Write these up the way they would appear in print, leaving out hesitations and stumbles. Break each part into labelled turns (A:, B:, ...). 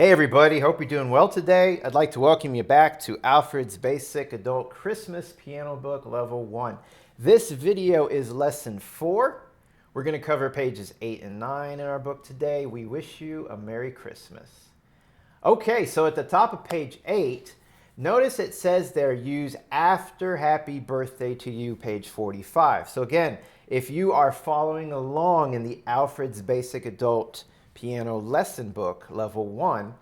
A: Hey everybody, hope you're doing well today. I'd like to welcome you back to Alfred's Basic Adult Christmas Piano Book Level 1. This video is Lesson 4. We're going to cover pages 8 and 9 in our book today. We wish you a Merry Christmas. Okay, so at the top of page 8, notice it says there, use after Happy Birthday to You, page 45. So again, if you are following along in the Alfred's Basic Adult Piano Lesson Book, Level 1,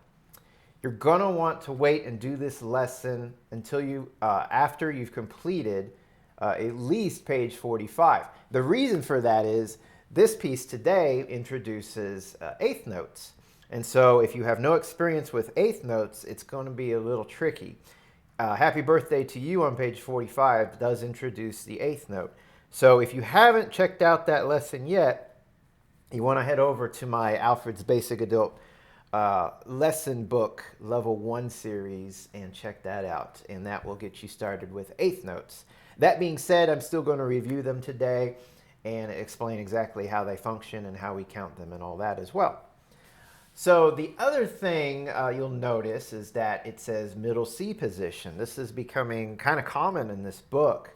A: you're going to want to wait and do this lesson until after you've completed at least page 45. The reason for that is this piece today introduces eighth notes. And so if you have no experience with eighth notes, it's going to be a little tricky. Happy Birthday to You on page 45 does introduce the eighth note. So if you haven't checked out that lesson yet, you want to head over to my Alfred's Basic Adult Lesson Book Level 1 series and check that out. And that will get you started with eighth notes. That being said, I'm still going to review them today and explain exactly how they function and how we count them and all that as well. So the other thing you'll notice is that it says middle C position. This is becoming kind of common in this book.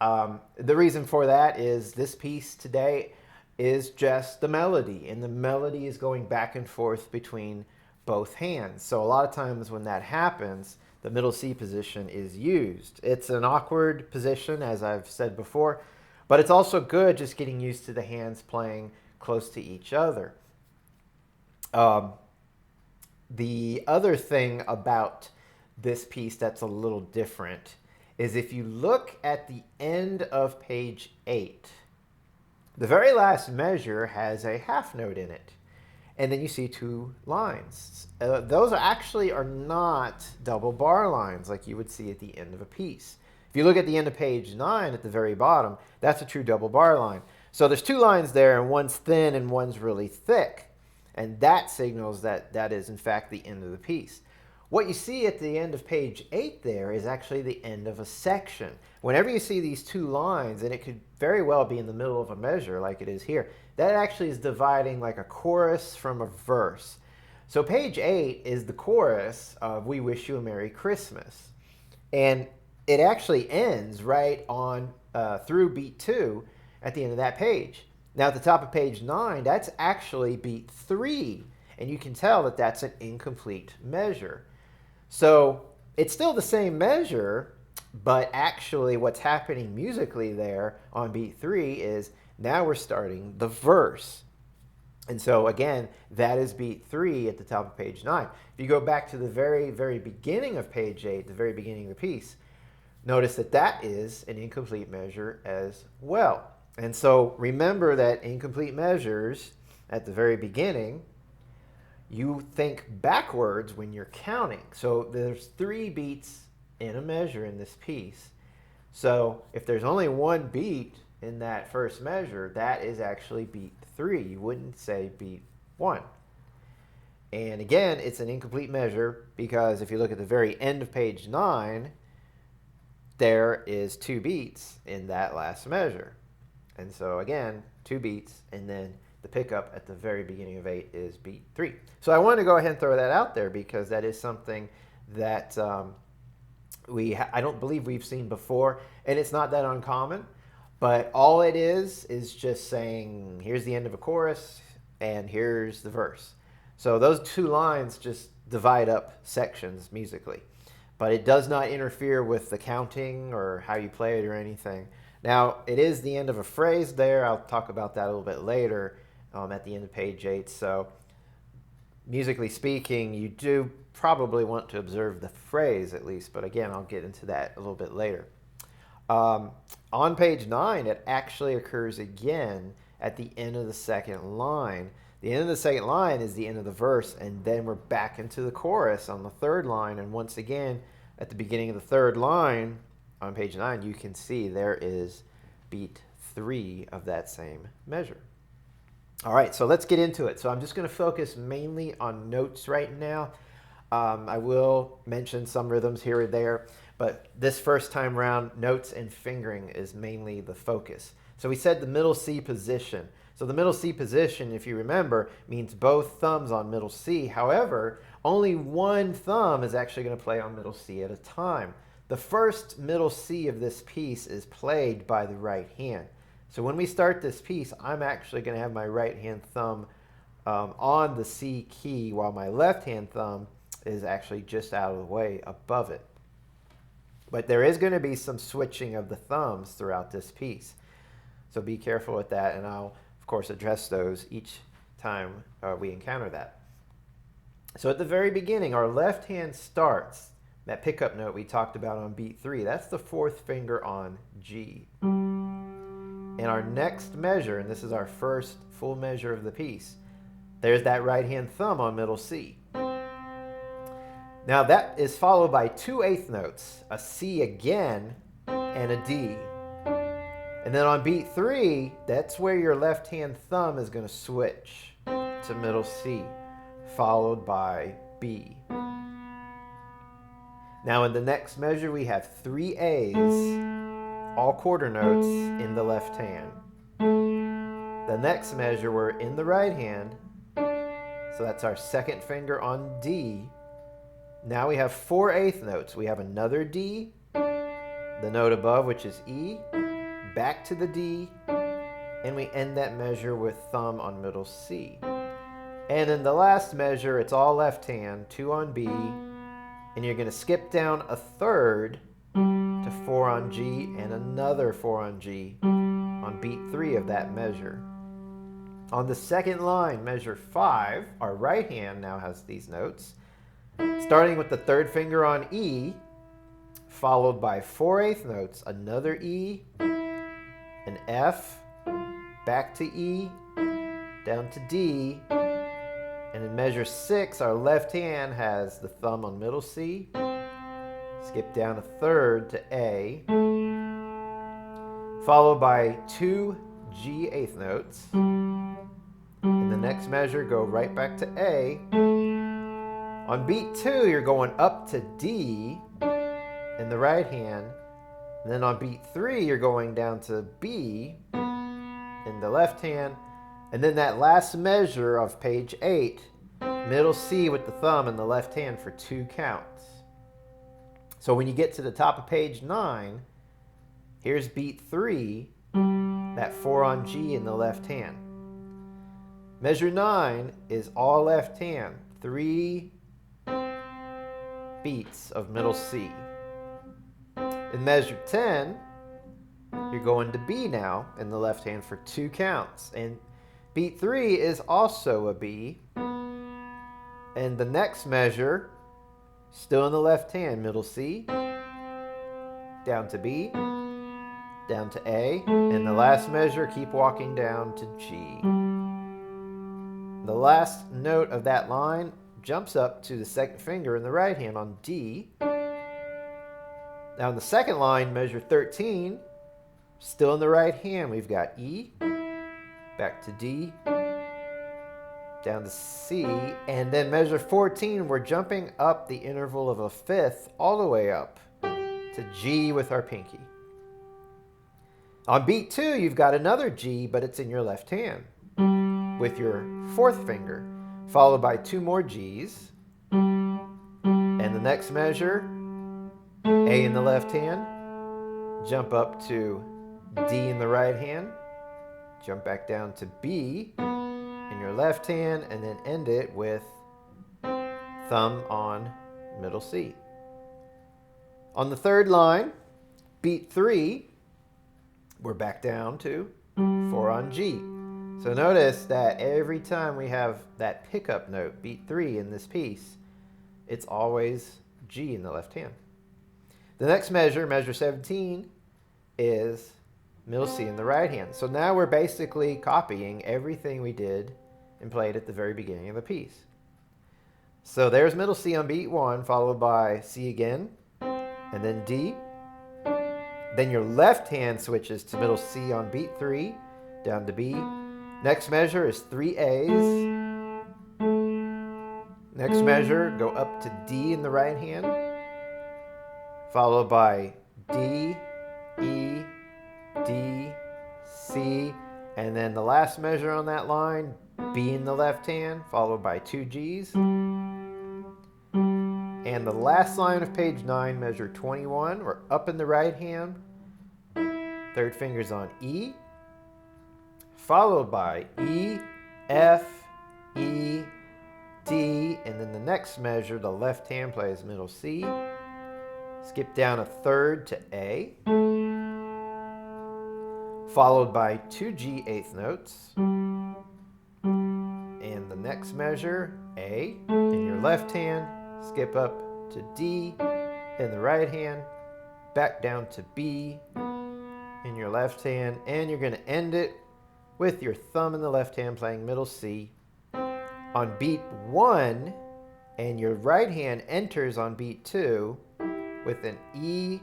A: The reason for that is this piece today is just the melody, and the melody is going back and forth between both hands. So a lot of times when that happens, the middle C position is used. It's an awkward position, as I've said before, but it's also good just getting used to the hands playing close to each other. The other thing about this piece that's a little different is if you look at the end of page 8, the very last measure has a half note in it, and then you see two lines. Those are not double bar lines like you would see at the end of a piece. If you look at the end of page 9 at the very bottom, that's a true double bar line. So there's two lines there, and one's thin and one's really thick, and that signals that that is in fact the end of the piece. What you see at the end of page 8 there is actually the end of a section. Whenever you see these two lines, and it could very well be in the middle of a measure like it is here, that actually is dividing like a chorus from a verse. So page 8 is the chorus of We Wish You a Merry Christmas. And it actually ends right on through beat 2 at the end of that page. Now at the top of page 9, that's actually beat 3. And you can tell that that's an incomplete measure. So it's still the same measure, but actually what's happening musically there on beat 3 is now we're starting the verse. And so again, that is beat 3 at the top of page 9. If you go back to the very, very beginning of page 8, the very beginning of the piece, notice that that is an incomplete measure as well. And so remember that incomplete measures at the very beginning, you think backwards when you're counting. So there's 3 beats in a measure in this piece. So if there's only one beat in that first measure, that is actually beat 3. You wouldn't say beat 1. And again, it's an incomplete measure because if you look at the very end of page 9, there is 2 beats in that last measure. And so again, 2 beats, and then the pickup at the very beginning of 8 is beat 3. So I wanted to go ahead and throw that out there because that is something that I don't believe we've seen before, and it's not that uncommon. But all it is just saying, here's the end of a chorus, and here's the verse. So those 2 lines just divide up sections musically. But it does not interfere with the counting or how you play it or anything. Now, it is the end of a phrase there. I'll talk about that a little bit later. At the end of page 8. So musically speaking, you do probably want to observe the phrase at least, but again, I'll get into that a little bit later. On page 9, it actually occurs again at the end of the second line. The end of the second line is the end of the verse, and then we're back into the chorus on the third line, and once again, at the beginning of the third line on page 9, you can see there is beat 3 of that same measure. All right, so let's get into it. So I'm just going to focus mainly on notes right now. I will mention some rhythms here or there, but this first time around, notes and fingering is mainly the focus. So we said the middle C position. So the middle C position, if you remember, means both thumbs on middle C. However, only one thumb is actually going to play on middle C at a time. The first middle C of this piece is played by the right hand. So when we start this piece, I'm actually going to have my right hand thumb on the C key while my left hand thumb is actually just out of the way above it. But there is going to be some switching of the thumbs throughout this piece. So be careful with that, and I'll, of course, address those each time we encounter that. So at the very beginning, our left hand starts that pickup note we talked about on beat 3. That's the fourth finger on G. And our next measure, and this is our first full measure of the piece, there's that right hand thumb on middle C. Now that is followed by 2 eighth notes, a C again, and a D. And then on beat 3, that's where your left hand thumb is going to switch to middle C, followed by B. Now in the next measure, we have 3 A's, all quarter notes in the left hand. The next measure, we're in the right hand, so that's our second finger on D. Now we have 4 eighth notes. We have another D, the note above, which is E, back to the D, and we end that measure with thumb on middle C. And in the last measure, it's all left hand, 2 on B, and you're going to skip down a third to 4 on G and another 4 on G on beat 3 of that measure. On the second line, measure 5, our right hand now has these notes, starting with the third finger on E, followed by 4 eighth notes, another E, an F, back to E, down to D, and in measure 6, our left hand has the thumb on middle C, skip down a third to A, followed by 2 G eighth notes. In the next measure, go right back to A. On beat 2, you're going up to D in the right hand. And then on beat 3, you're going down to B in the left hand. And then that last measure of page 8, middle C with the thumb in the left hand for 2 counts. So when you get to the top of page 9, here's beat 3, that 4 on G in the left hand. Measure 9 is all left hand, 3 beats of middle C. In measure 10, you're going to B now in the left hand for 2 counts. And beat 3 is also a B. And the next measure, still in the left hand, middle C, down to B, down to A, and the last measure, keep walking down to G. The last note of that line jumps up to the second finger in the right hand on D. Now in the second line, measure 13, still in the right hand, we've got E, back to D, down to C, and then measure 14, we're jumping up the interval of a fifth all the way up to G with our pinky. On beat 2, you've got another G, but it's in your left hand with your fourth finger, followed by 2 more G's. And the next measure, A in the left hand, jump up to D in the right hand, jump back down to B in your left hand, and then end it with thumb on middle C. On the third line, beat 3, we're back down to 4 on G. So notice that every time we have that pickup note, beat 3 in this piece, it's always G in the left hand. The next measure, measure 17, is middle C in the right hand. So now we're basically copying everything we did and played at the very beginning of the piece. So there's middle C on beat 1, followed by C again, and then D. Then your left hand switches to middle C on beat 3, down to B. Next measure is 3 A's. Next measure, go up to D in the right hand, followed by D, E, D, C, and then the last measure on that line, B in the left hand, followed by 2 Gs. And the last line of page 9, measure 21, we're up in the right hand, third finger's on E, followed by E, F, E, D, and then the next measure, the left hand plays middle C. Skip down a third to A, followed by 2 G eighth notes. And the next measure, A, in your left hand, skip up to D in the right hand, back down to B in your left hand, and you're going to end it with your thumb in the left hand playing middle C. On beat 1, and your right hand enters on beat 2 with an E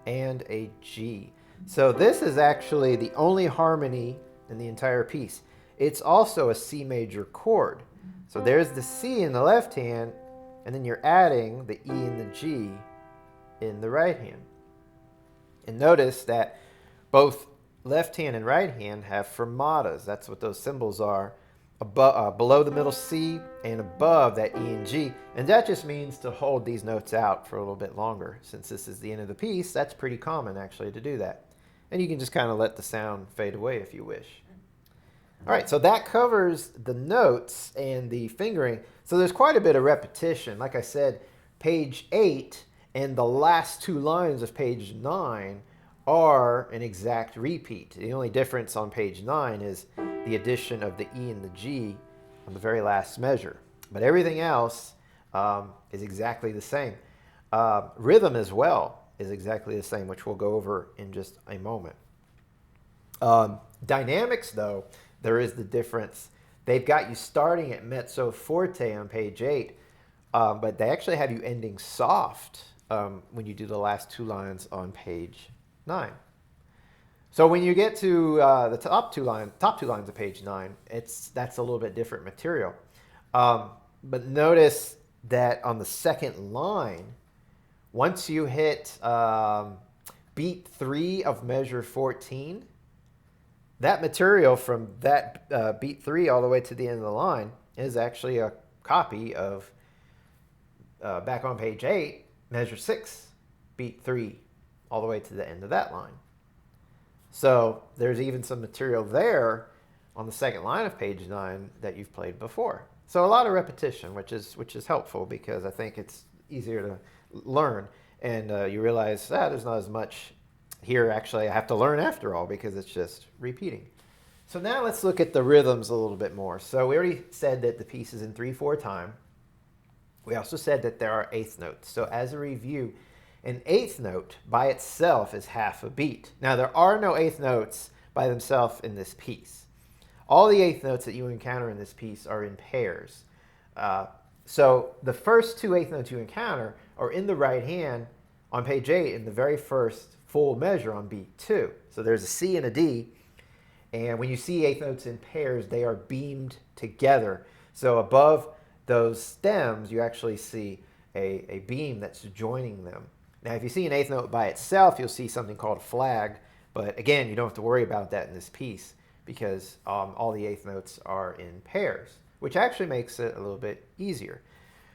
A: and a G. So this is actually the only harmony in the entire piece. It's also a C major chord. So there's the C in the left hand, and then you're adding the E and the G in the right hand. And notice that both left hand and right hand have fermatas. That's what those symbols are. Below the middle C and above that E and G. And that just means to hold these notes out for a little bit longer. Since this is the end of the piece, that's pretty common actually to do that. And you can just kind of let the sound fade away if you wish. All right, so that covers the notes and the fingering. So there's quite a bit of repetition. Like I said, page 8 and the last 2 lines of page 9 are an exact repeat. The only difference on page 9 is the addition of the E and the G on the very last measure. But everything else is exactly the same. Rhythm as well is exactly the same, which we'll go over in just a moment. Dynamics, though, there is the difference. They've got you starting at mezzo forte on page 8, but they actually have you ending soft when you do the last 2 lines on page 9. So when you get to the top two lines of page 9, that's a little bit different material. But notice that on the second line, once you hit beat 3 of measure 14, that material from that beat 3 all the way to the end of the line is actually a copy of back on page 8, measure 6, beat 3 all the way to the end of that line. So there's even some material there on the second line of page 9 that you've played before. So a lot of repetition, which is helpful because I think it's easier to learn, and you realize there's not as much here actually I have to learn after all because it's just repeating. So now let's look at the rhythms a little bit more. So we already said that the piece is in 3/4 time. We also said that there are eighth notes. So as a review, an eighth note by itself is half a beat. Now there are no eighth notes by themselves in this piece. All the eighth notes that you encounter in this piece are in pairs. So the first 2 eighth notes you encounter are in the right hand on page 8 in the very first full measure on beat 2. So there's a C and a D, and when you see eighth notes in pairs, they are beamed together. So above those stems, you actually see a beam that's joining them. Now, if you see an eighth note by itself, you'll see something called a flag, but again, you don't have to worry about that in this piece because all the eighth notes are in pairs, which actually makes it a little bit easier.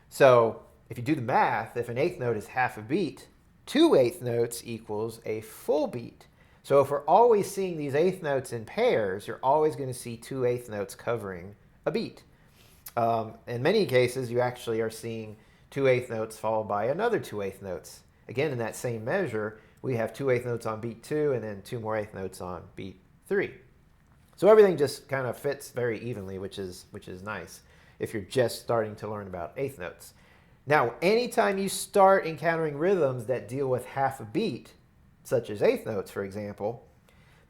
A: So if you do the math, if an eighth note is half a beat, 2 eighth notes equals a full beat. So if we're always seeing these eighth notes in pairs, you're always going to see 2 eighth notes covering a beat. In many cases, you actually are seeing 2 eighth notes followed by another 2 eighth notes. Again, in that same measure, we have 2 eighth notes on beat 2 and then 2 more eighth notes on beat 3. So everything just kind of fits very evenly, which is nice if you're just starting to learn about eighth notes. Now, anytime you start encountering rhythms that deal with half a beat, such as eighth notes, for example,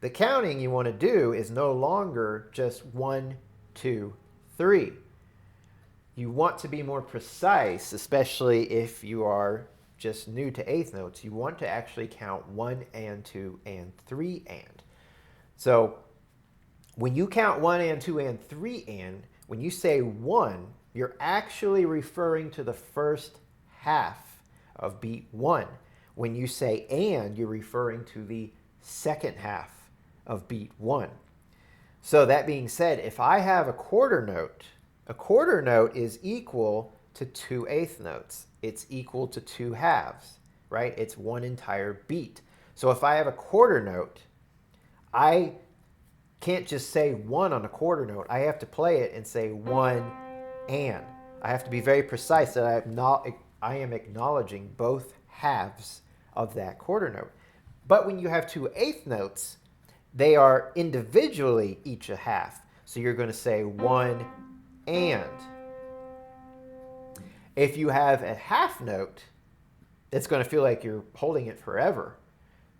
A: the counting you want to do is no longer just 1, 2, 3. You want to be more precise, especially if you are just new to eighth notes. You want to actually count 1 and 2 and 3 and. So when you count 1 and 2 and 3 and, when you say 1, you're actually referring to the first half of beat 1. When you say and, you're referring to the second half of beat 1. So that being said, if I have a quarter note is equal to 2/8 notes. It's equal to 2 halves, right? It's one entire beat. So if I have a quarter note, I can't just say 1 on a quarter note. I have to play it and say 1 and. I have to be very precise that I am acknowledging both halves of that quarter note. But when you have 2/8 notes, they are individually each a half. So you're going to say 1 and. If you have a half note, it's going to feel like you're holding it forever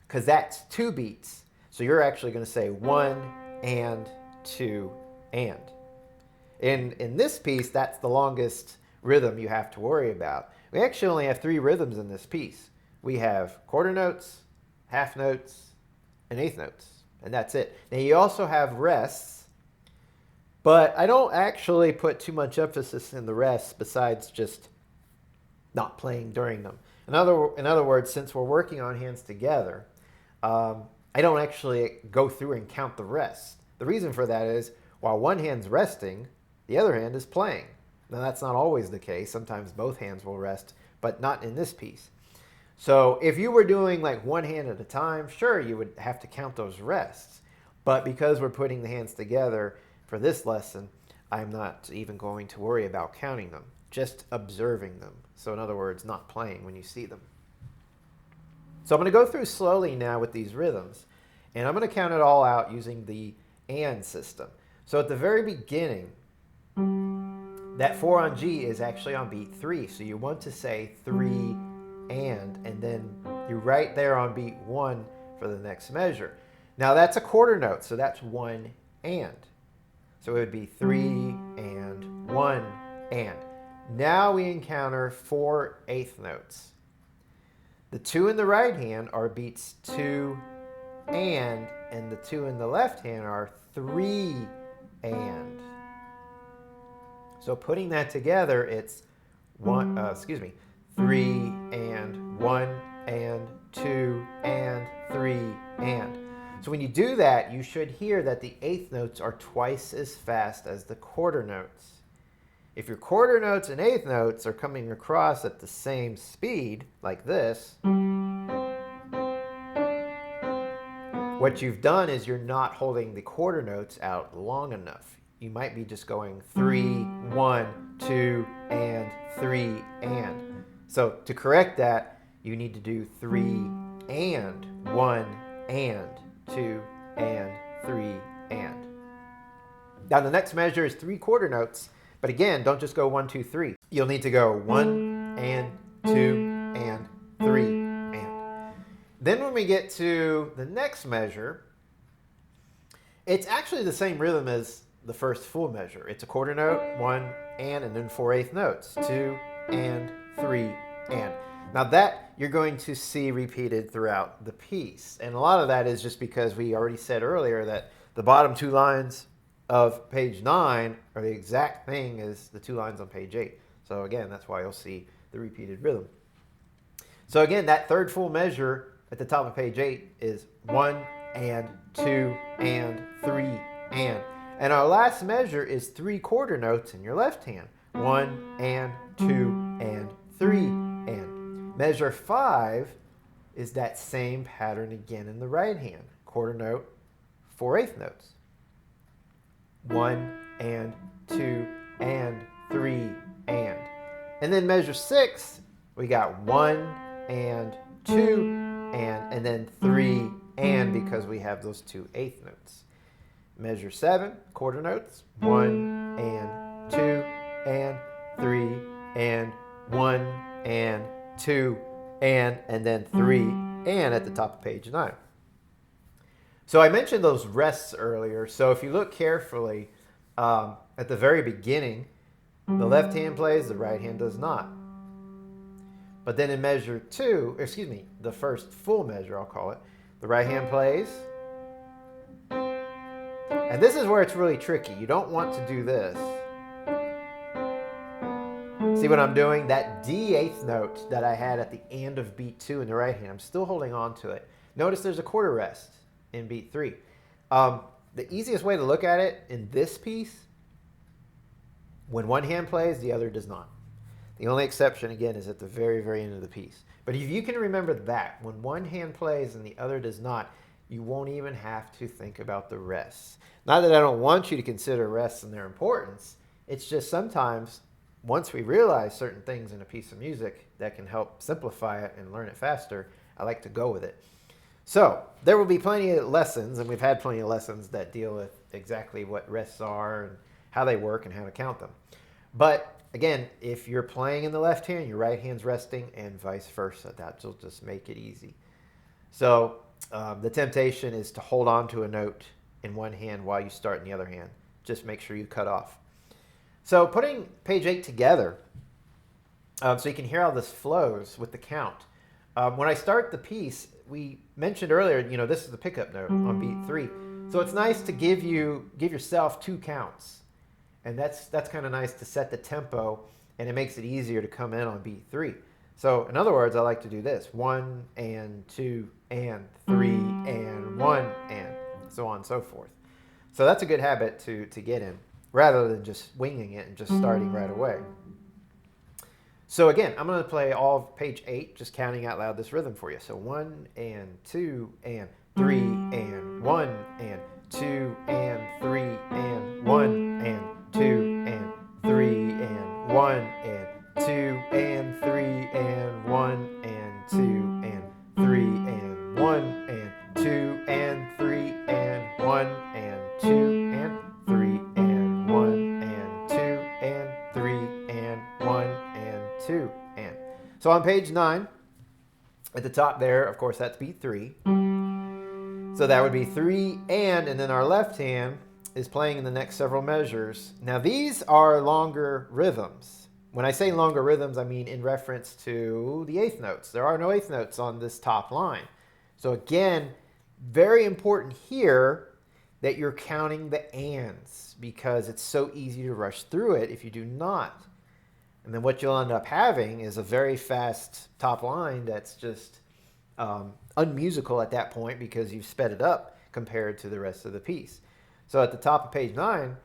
A: because that's 2 beats. So you're actually going to say 1 and 2 and. In this piece, that's the longest rhythm you have to worry about. We actually only have 3 rhythms in this piece. We have quarter notes, half notes, and eighth notes, and that's it. Now you also have rests, but I don't actually put too much emphasis in the rests besides just not playing during them. In other words, since we're working on hands together, I don't actually go through and count the rests. The reason for that is while one hand's resting, the other hand is playing. Now that's not always the case. Sometimes both hands will rest, but not in this piece. So if you were doing like one hand at a time, sure, you would have to count those rests. But because we're putting the hands together for this lesson, I'm not even going to worry about counting them, just observing them. So in other words, not playing when you see them. So I'm going to go through slowly now with these rhythms, and I'm going to count it all out using the and system. So at the very beginning, that 4 on G is actually on beat 3. So you want to say 3 and then you're right there on beat 1 for the next measure. Now that's a quarter note, so that's 1 and. So it would be 3 and 1 and. Now we encounter 4 eighth notes. The 2 in the right hand are beats 2 and the 2 in the left hand are 3 and. So putting that together, it's 3 and 1 and 2 and 3 and. So when you do that, you should hear that the eighth notes are twice as fast as the quarter notes. If your quarter notes and eighth notes are coming across at the same speed, like this, what you've done is you're not holding the quarter notes out long enough. You might be just going 3, 1, 2, and 3, and. So to correct that, you need to do 3 and 1 and 2 and 3 and. Now the next measure is 3 quarter notes, but again, don't just go 1, 2, 3. You'll need to go 1 and 2 and 3 and. Then when we get to the next measure, it's actually the same rhythm as the first full measure. It's a quarter note, 1 and then 4 eighth notes, 2 and 3 and. Now that you're going to see repeated throughout the piece. And a lot of that is just because we already said earlier that the bottom 2 lines of page 9 are the exact thing as the 2 lines on page 8. So again, that's why you'll see the repeated rhythm. So again, that third full measure at the top of page 8 is 1 and 2 and 3 and. And our last measure is 3 quarter notes in your left hand. 1 and 2 and 3 and. Measure 5 is that same pattern again in the right hand. Quarter note, 4 eighth notes. 1 and 2 and 3 and. And then measure 6, we got 1 and 2 and then 3 and because we have those 2 eighth notes. Measure 7, quarter notes, 1 and 2 and 3 and 1 and 2 and then 3 and at the top of page 9. So I mentioned those rests earlier. So if you look carefully at the very beginning, the left hand plays, the right hand does not. But then in measure 2, the first full measure, I'll call it, the right hand plays. And this is where it's really tricky. You don't want to do this. See what I'm doing? That D eighth note that I had at the end of beat 2 in the right hand, I'm still holding on to it. Notice there's a quarter rest in beat 3. The easiest way to look at it in this piece, when one hand plays, the other does not. The only exception, again, is at the very, very end of the piece. But if you can remember that, when one hand plays and the other does not, you won't even have to think about the rests. Not that I don't want you to consider rests and their importance. It's just sometimes, once we realize certain things in a piece of music that can help simplify it and learn it faster, I like to go with it. So there will be plenty of lessons, and we've had plenty of lessons that deal with exactly what rests are and how they work and how to count them. But again, if you're playing in the left hand, your right hand's resting, and vice versa. That will just make it easy. So the temptation is to hold on to a note in one hand while you start in the other hand. Just make sure you cut off. So putting page 8 together, so you can hear how this flows with the count. When I start the piece, we mentioned earlier, this is the pickup note on beat 3. So it's nice to give yourself 2 counts. And that's kind of nice to set the tempo, and it makes it easier to come in on beat 3. So in other words, I like to do this: 1 and 2 and 3 and 1 and so on and so forth. So that's a good habit to get in, rather than just winging it and just starting right away. So again, I'm going to play all of page 8, just counting out loud this rhythm for you. So 1 and 2 and 3 and 1 and 2 and 3 and 1 and 2 and 3 and 1 and 2 and 3 and 1 and 2 and 3 and 1 and 2 and 3 and 1 and 2 and 3 and 1 and 2 and 3 and 1 and 2 and. So on page 9, at the top there, of course, that's beat 3. So that would be 3 and then our left hand is playing in the next several measures. Now these are longer rhythms. When I say longer rhythms, I mean in reference to the eighth notes. There are no eighth notes on this top line. So again, very important here that you're counting the ands, because it's so easy to rush through it if you do not. And then what you'll end up having is a very fast top line that's just unmusical at that point, because you've sped it up compared to the rest of the piece. So at the top of page 9,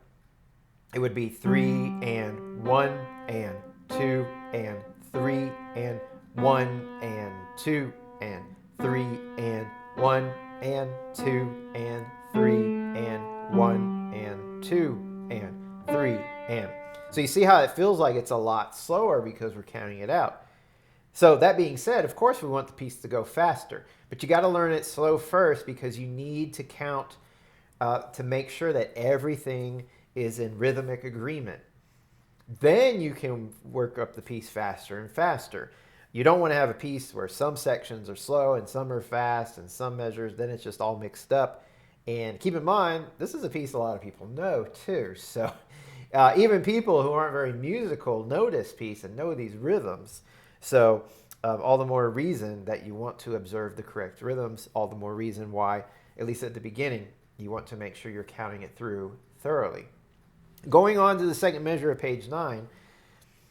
A: it would be 3 and 1 and 2 and 3 and 1 and 2 and 3 and 1 and 2 and 3 and 1 and 2 and 3 and. So you see how it feels like it's a lot slower because we're counting it out. So that being said, of course we want the piece to go faster, but you got to learn it slow first, because you need to count to make sure that everything is in rhythmic agreement. Then you can work up the piece faster and faster. You don't want to have a piece where some sections are slow and some are fast and some measures, then it's just all mixed up. And keep in mind, this is a piece a lot of people know too. So even people who aren't very musical know this piece and know these rhythms. So all the more reason that you want to observe the correct rhythms, all the more reason why, at least at the beginning, you want to make sure you're counting it through thoroughly. Going on to the second measure of page 9,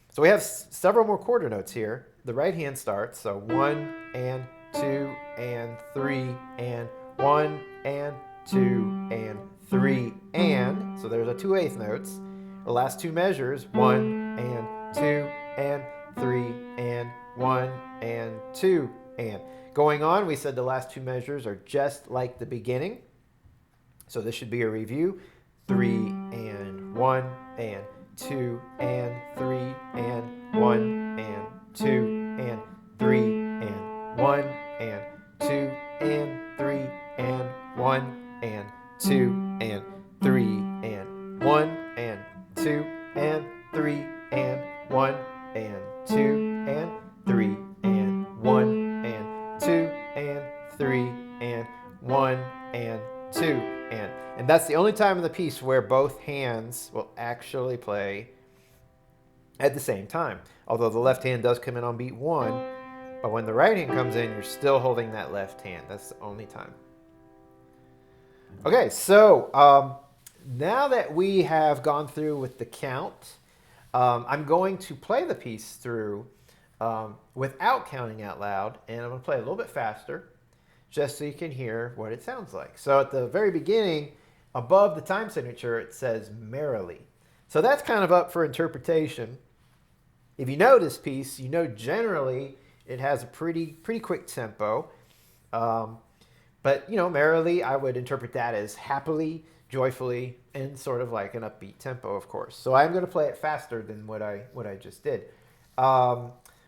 A: so we have several more quarter notes here. The right hand starts, so 1 and 2 and 3 and 1 and 2 and 3 and, so there's a 2/8 notes. The last 2 measures, 1 and 2 and 3 and 1 and 2 and. Going on, we said the last 2 measures are just like the beginning. So this should be a review. 3 and 1 and 2 and 3 and 1 and 2 and 3 and 1 and 2 and 3 and 1 and 2 and 3 and 1 and 2 and 3 and 1 and 2 and 3 and 1 and 2 and 3 and 1 and 2 and that's the only time in the piece where both hands will actually play at the same time. Although the left hand does come in on beat 1, but when the right hand comes in, you're still holding that left hand. That's the only time. Okay, so now that we have gone through with the count, I'm going to play the piece through without counting out loud, and I'm going to play a little bit faster, just so you can hear what it sounds like. So at the very beginning, above the time signature, it says merrily. So that's kind of up for interpretation. If you know this piece, you know generally it has a pretty quick tempo. But, you know, merrily, I would interpret that as happily, joyfully, and sort of like an upbeat tempo, of course. So I'm going to play it faster than what I just did.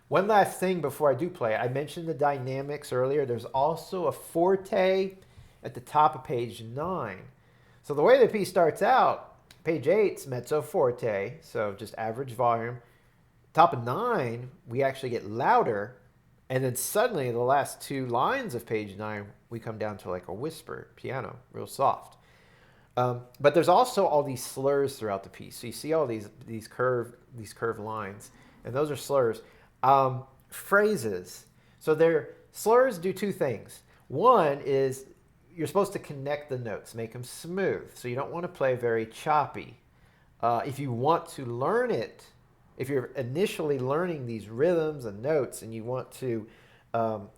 A: One last thing before I do play, I mentioned the dynamics earlier. There's also a forte at the top of page 9. So the way the piece starts out, page 8's mezzo forte, so just average volume. Top of 9, we actually get louder, and then suddenly the last 2 lines of page 9, we come down to like a whisper, piano, real soft. But there's also all these slurs throughout the piece. So you see all these curved lines, and those are slurs. Phrases. So slurs do 2 things. One is you're supposed to connect the notes, make them smooth. So you don't want to play very choppy. If you want to learn it, if you're initially learning these rhythms and notes and you want to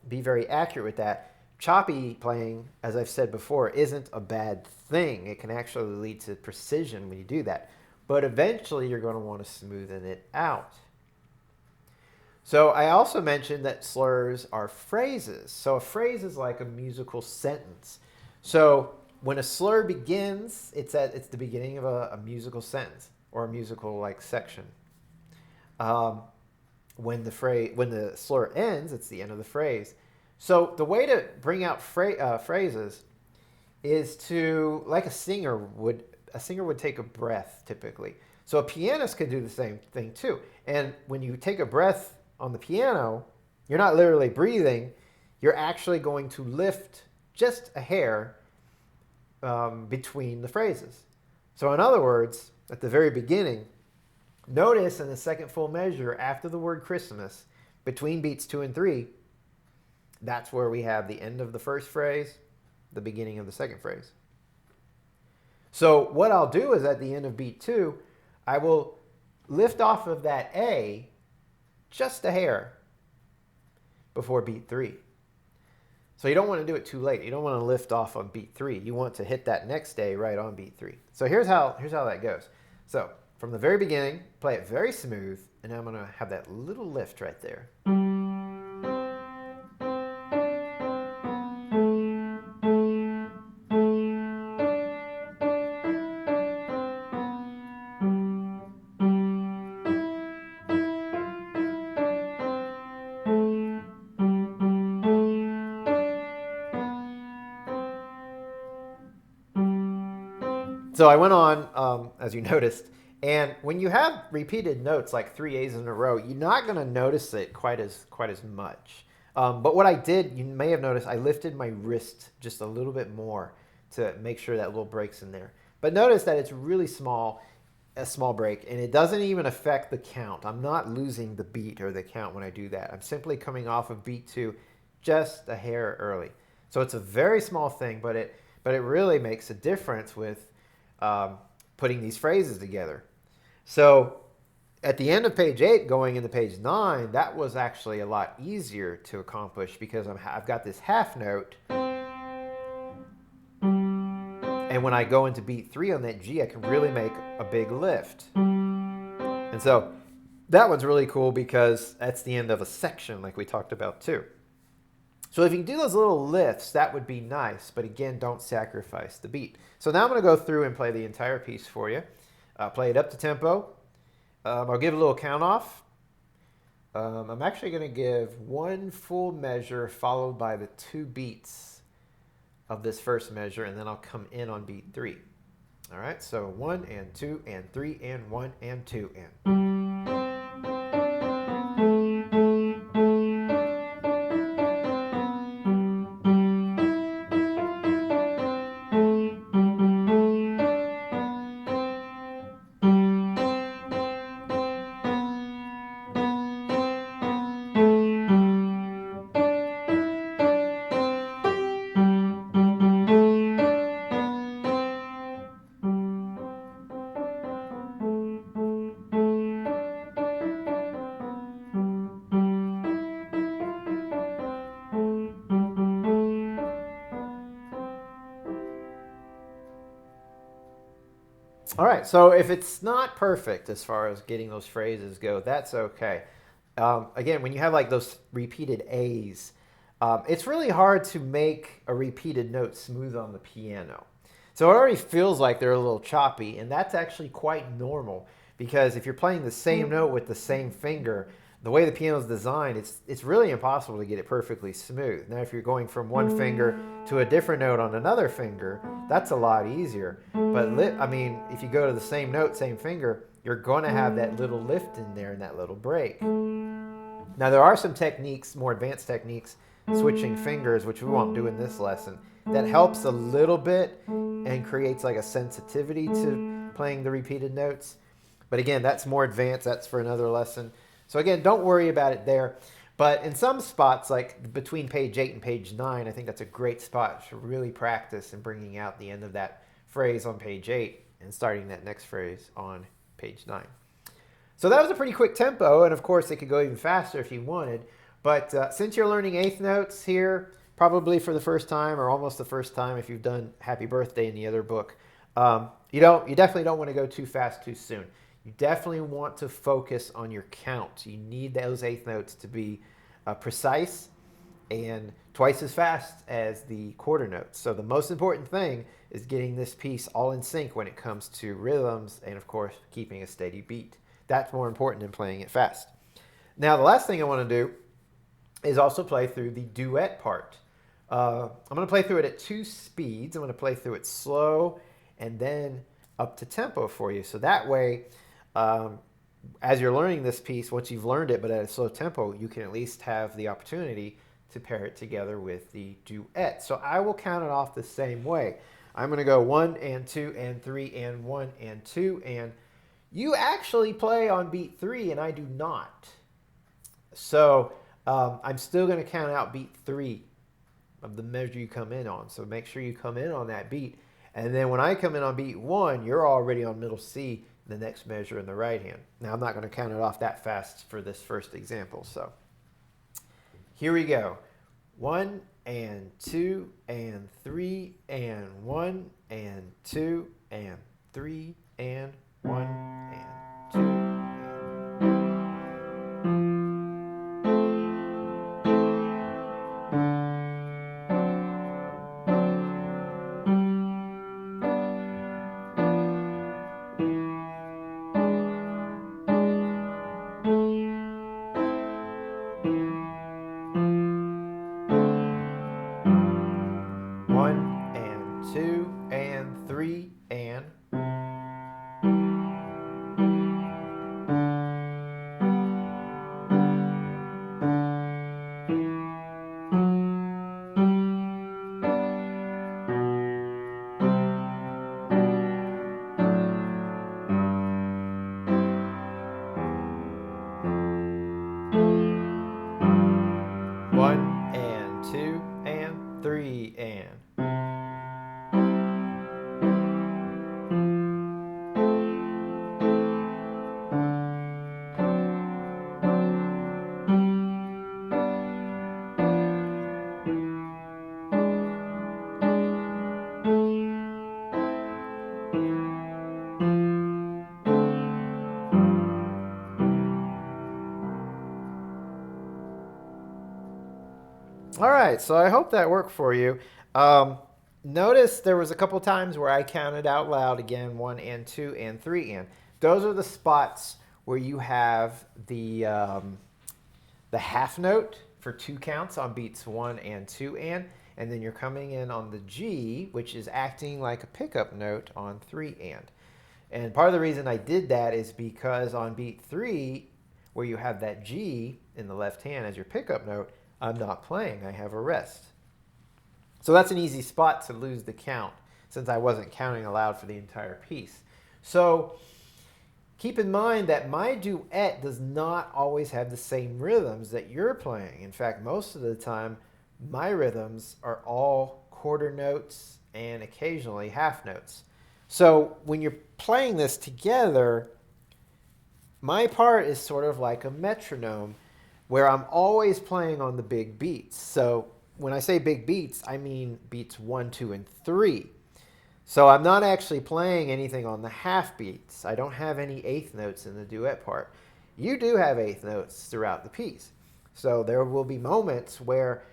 A: be very accurate with that, choppy playing, as I've said before, isn't a bad thing. It can actually lead to precision when you do that. But eventually you're going to want to smoothen it out. So I also mentioned that slurs are phrases. So a phrase is like a musical sentence. So when a slur begins, it's the beginning of a musical sentence or a musical like section. When the slur ends, it's the end of the phrase. So the way to bring out phrases is to, like a singer would take a breath typically. So a pianist could do the same thing too. And when you take a breath on the piano, you're not literally breathing. You're actually going to lift just a hair between the phrases. So in other words, at the very beginning, notice in the second full measure after the word Christmas, between beats 2 and 3, that's where we have the end of the first phrase, the beginning of the second phrase. So what I'll do is at the end of beat 2, I will lift off of that A just a hair before beat 3. So you don't want to do it too late. You don't want to lift off on beat 3. You want to hit that next A right on beat 3. So here's how that goes. So from the very beginning, play it very smooth, and I'm going to have that little lift right there. So I went on, as you noticed, and when you have repeated notes like 3 A's in a row, you're not going to notice it quite as much. But what I did, you may have noticed, I lifted my wrist just a little bit more to make sure that little break's in there. But notice that it's really small, a small break, and it doesn't even affect the count. I'm not losing the beat or the count when I do that. I'm simply coming off of beat 2 just a hair early. So it's a very small thing, but it really makes a difference with putting these phrases together. So at the end of page 8 going into page 9, that was actually a lot easier to accomplish because I've got this half note, and when I go into beat 3 on that G, I can really make a big lift. And so that one's really cool because that's the end of a section like we talked about too. So if you can do those little lifts, that would be nice. But again, don't sacrifice the beat. So now I'm going to go through and play the entire piece for you. Play it up to tempo. I'll give a little count off. I'm actually going to give 1 full measure followed by the 2 beats of this first measure, and then I'll come in on beat 3. All right, so 1 and 2 and 3 and 1 and 2 and... All right, so if it's not perfect as far as getting those phrases go, that's okay. Again, when you have like those repeated A's, it's really hard to make a repeated note smooth on the piano. So it already feels like they're a little choppy, and that's actually quite normal because if you're playing the same note with the same finger, the way the piano is designed, it's really impossible to get it perfectly smooth. Now, if you're going from one finger to a different note on another finger, that's a lot easier. But I mean, if you go to the same note, same finger, you're going to have that little lift in there and that little break. Now, there are some techniques, more advanced techniques, switching fingers, which we won't do in this lesson, that helps a little bit and creates like a sensitivity to playing the repeated notes. But again, that's more advanced. That's for another lesson. So again, don't worry about it there. But in some spots, like between page 8 and page 9, I think that's a great spot to really practice and bringing out the end of that phrase on page 8 and starting that next phrase on page 9. So that was a pretty quick tempo, and of course it could go even faster if you wanted. But since you're learning eighth notes here, probably for the first time or almost the first time if you've done Happy Birthday in the other book, you definitely don't want to go too fast too soon. You definitely want to focus on your count. You need those eighth notes to be precise and twice as fast as the quarter notes. So the most important thing is getting this piece all in sync when it comes to rhythms and, of course, keeping a steady beat. That's more important than playing it fast. Now, the last thing I want to do is also play through the duet part. I'm going to play through it at 2 speeds. I'm going to play through it slow and then up to tempo for you. So that way, as you're learning this piece, once you've learned it but at a slow tempo, you can at least have the opportunity to pair it together with the duet. So I will count it off the same way. I'm going to go 1 and 2 and 3 and 1 and 2, and you actually play on beat 3 and I do not. So I'm still going to count out beat 3 of the measure you come in on. So make sure you come in on that beat. And then when I come in on beat 1, you're already on middle C, the next measure in the right hand. Now I'm not going to count it off that fast for this first example. So here we go. 1 and 2 and 3 and 1 and 2 and 3 and 1 and 2. 1 and 2 and 3 and 1 and 2 and 3 and. All right, so I hope that worked for you. Notice there was a couple times where I counted out loud again, 1 and 2 and 3 and. Those are the spots where you have the half note for 2 counts on beats 1 and 2 and then you're coming in on the G, which is acting like a pickup note on 3 and. And part of the reason I did that is because on beat 3, where you have that G in the left hand as your pickup note, I'm not playing, I have a rest. So that's an easy spot to lose the count since I wasn't counting aloud for the entire piece. So keep in mind that my duet does not always have the same rhythms that you're playing. In fact, most of the time, my rhythms are all quarter notes and occasionally half notes. So when you're playing this together, my part is sort of like a metronome where I'm always playing on the big beats. So when I say big beats, I mean beats 1, 2, and 3. So I'm not actually playing anything on the half beats. I don't have any eighth notes in the duet part. You do have eighth notes throughout the piece. So there will be moments where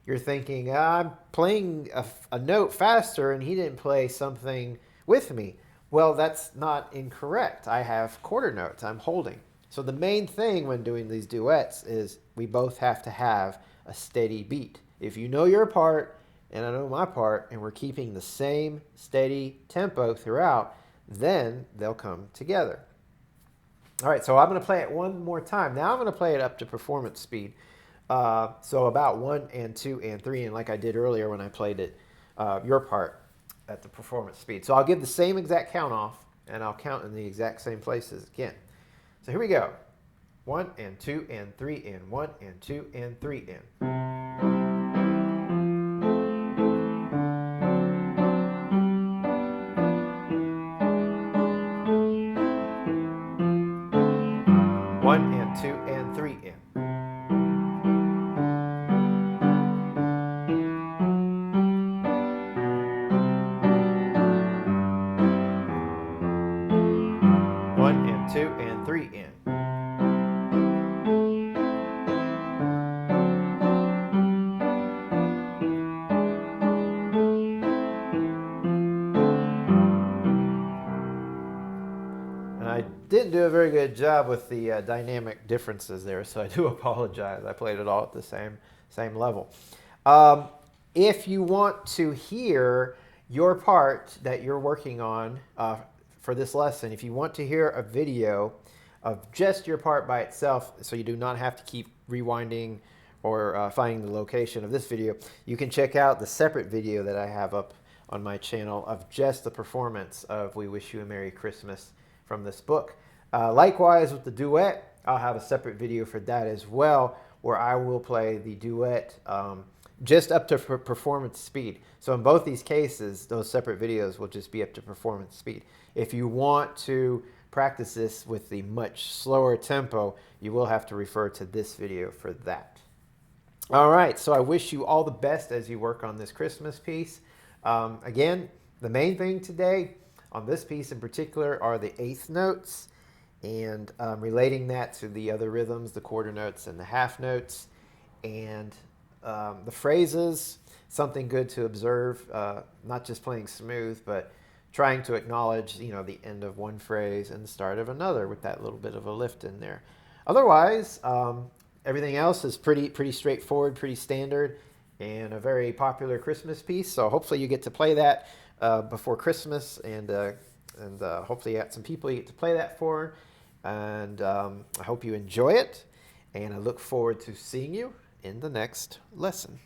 A: you're thinking, I'm playing a note faster and he didn't play something with me. Well, that's not incorrect. I have quarter notes I'm holding. So the main thing when doing these duets is we both have to have a steady beat. If you know your part and I know my part and we're keeping the same steady tempo throughout, then they'll come together. All right, so I'm going to play it one more time. Now I'm going to play it up to performance speed. So about 1 and 2 and 3, and like I did earlier when I played it, your part at the performance speed. So I'll give the same exact count off, and I'll count in the exact same places again. So here we go. 1 and 2 and 3 and 1 and 2 and 3 and. One and 2 and 3 in. One and 2 and 3 in. And I didn't do a very good job with the dynamic differences there, so I do apologize. I played it all at the same level. If you want to hear your part that you're working on for this lesson, if you want to hear a video of just your part by itself, so you do not have to keep rewinding or finding the location of this video, you can check out the separate video that I have up on my channel of just the performance of We Wish You a Merry Christmas from this book. Likewise with the duet, I'll have a separate video for that as well, where I will play the duet just up to performance speed. So in both these cases, those separate videos will just be up to performance speed. If you want to practice this with the much slower tempo, you will have to refer to this video for that. All right, so I wish you all the best as you work on this Christmas piece. Again, the main thing today on this piece in particular are the eighth notes, and relating that to the other rhythms, the quarter notes and the half notes, and the phrases, something good to observe, not just playing smooth, but trying to acknowledge, you know, the end of one phrase and the start of another with that little bit of a lift in there. Otherwise, everything else is pretty straightforward, pretty standard, and a very popular Christmas piece. So hopefully you get to play that before Christmas, and hopefully you got some people you get to play that for. And I hope you enjoy it, and I look forward to seeing you in the next lesson.